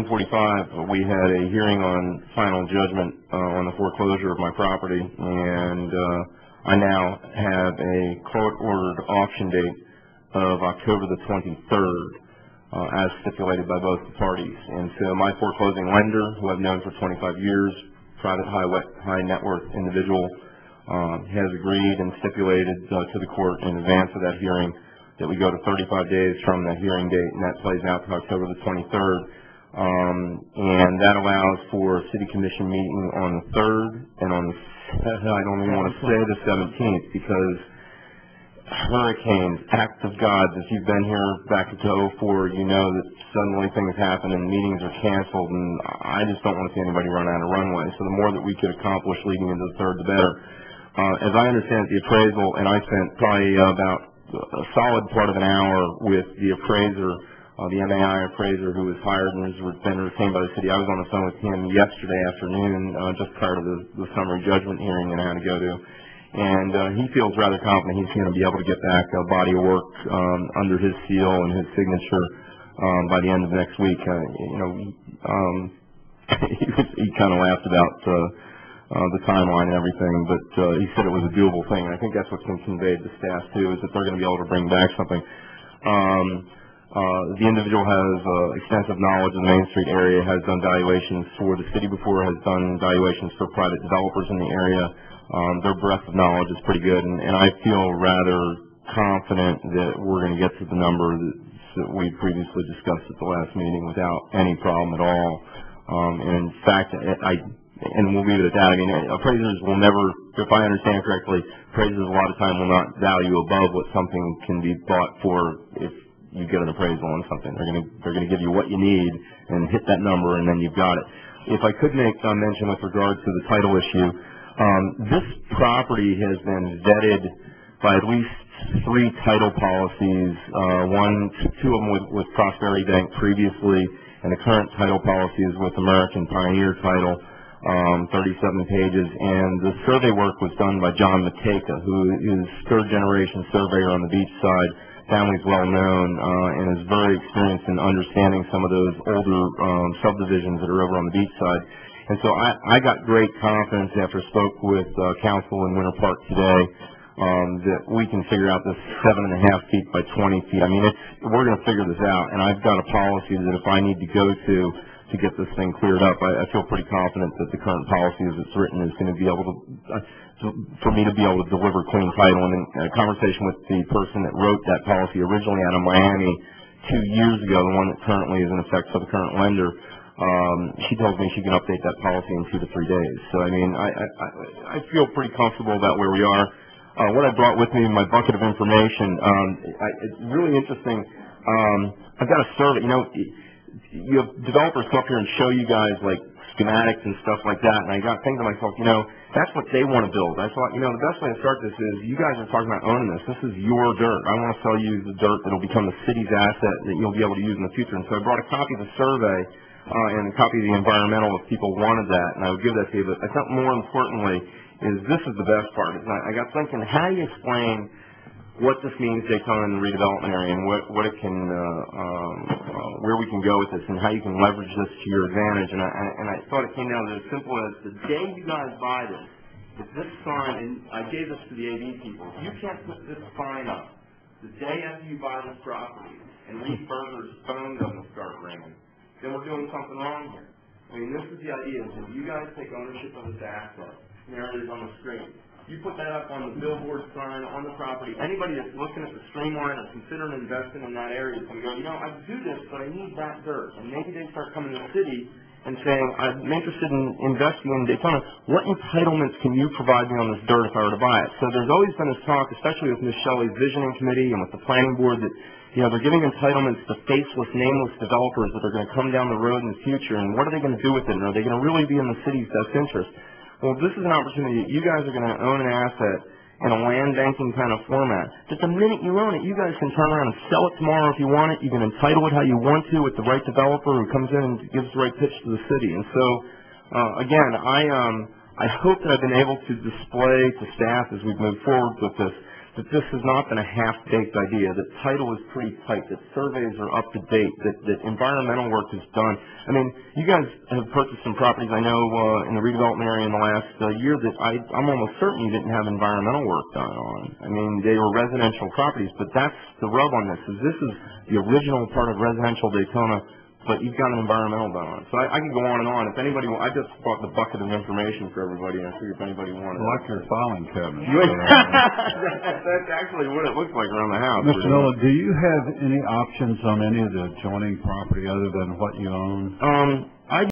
10:45, we had a hearing on final judgment on the foreclosure of my property, and I now have a court-ordered auction date of October the 23rd, as stipulated by both the parties. And so my foreclosing lender, who I've known for 25 years, private high net worth individual, has agreed and stipulated to the court in advance of that hearing that we go to 35 days from that hearing date, and that plays out to October the 23rd. And that allows for a city commission meeting on the 3rd and on the, I don't even want to say the 17th, because hurricanes, acts of God. If you've been here back to 04, you know that suddenly things happen and meetings are canceled, and I just don't want to see anybody run out of runway. So the more that we could accomplish leading into the 3rd, the better. As I understand it, the appraisal, and I spent probably about a solid part of an hour with the appraiser, the MAI appraiser who was hired and has been retained by the city. I was on the phone with him yesterday afternoon, just prior to the summary judgment hearing and how to go to. And he feels rather confident he's going to be able to get back a body of work under his seal and his signature by the end of next week. He kind of laughed about the timeline and everything, but he said it was a doable thing. And I think that's what's been conveyed to staff too, is that they're going to be able to bring back something. The individual has extensive knowledge of the Main Street area, has done valuations for the city before, has done valuations for private developers in the area. Their breadth of knowledge is pretty good, and I feel rather confident that we're going to get to the number that we previously discussed at the last meeting without any problem at all. And in fact, and we'll leave it at that. I mean, appraisers will never, if I understand correctly, appraisers a lot of time will not value above what something can be bought for if you get an appraisal on something. They're going to give you what you need and hit that number, and then you've got it. If I could make a mention with regard to the title issue, this property has been vetted by at least 3 title policies, two of them with Prosperity Bank previously, and the current title policy is with American Pioneer Title, 37 pages, and the survey work was done by John Mateka, who is third-generation surveyor on the beach side. Family's well known and is very experienced in understanding some of those older subdivisions that are over on the beach side. And so I got great confidence after I spoke with council in Winter Park today that we can figure out this 7.5 feet by 20 feet. I mean, we're going to figure this out, and I've got a policy that if I need to go to get this thing cleared up, I feel pretty confident that the current policy as it's written is going to be able to, for me to be able to deliver clean title. And in a conversation with the person that wrote that policy originally out of Miami 2 years ago, the one that currently is in effect for the current lender, she tells me she can update that policy in 2 to 3 days. So, I mean, I feel pretty comfortable about where we are. What I brought with me in my bucket of information, it's really interesting. I've got a survey. You know, you have developers come up here and show you guys, like, schematics and stuff like that, and I got thinking to myself, you know, that's what they want to build. I thought, you know, the best way to start this is you guys are talking about owning this. This is your dirt. I want to sell you the dirt that will become the city's asset that you'll be able to use in the future. And so I brought a copy of the survey and a copy of the environmental if people wanted that, and I would give that to you. But I thought more importantly is this is the best part. I got thinking, how do you explain what this means, Daytona and the redevelopment area, and what it can, where we can go with this, and how you can leverage this to your advantage. And I thought it came down to as simple as the day you guys buy this, if this sign, and I gave this to the AV people, if you can't put this sign up the day after you buy this property, and Reed Berger's phone doesn't start ringing, then we're doing something wrong here. I mean, this is the idea, is if you guys take ownership of this asset, and there it is on the screen, you put that up on the billboard sign on the property. Anybody that's looking at the streamline or considering investing in that area is going to go, you know, I do this, but I need that dirt. And maybe they start coming to the city and saying, I'm interested in investing in Daytona. What entitlements can you provide me on this dirt if I were to buy it? So there's always been this talk, especially with Ms. Shelley's visioning committee and with the planning board, that, you know, they're giving entitlements to faceless, nameless developers that are going to come down the road in the future, and what are they going to do with it? And are they going to really be in the city's best interest? Well, this is an opportunity that you guys are going to own an asset in a land banking kind of format. Just the minute you own it, you guys can turn around and sell it tomorrow if you want it. You can entitle it how you want to with the right developer who comes in and gives the right pitch to the city. And so, again, I hope that I've been able to display to staff as we've moved forward with this that this has not been a half-baked idea, that title is pretty tight, that surveys are up to date, that environmental work is done. I mean, you guys have purchased some properties, I know, in the redevelopment area in the last year that I'm almost certain you didn't have environmental work done on. I mean, they were residential properties, but that's the rub on this, is this is the original part of residential Daytona, but you've got an environmental done on it. So I can go on and on. If anybody, I just brought the bucket of information for everybody, and I figured if anybody wanted. Like your filing cabinet. That's actually what it looks like around the house. Mr. Nolan, do you have any options on any of the adjoining property other than what you own?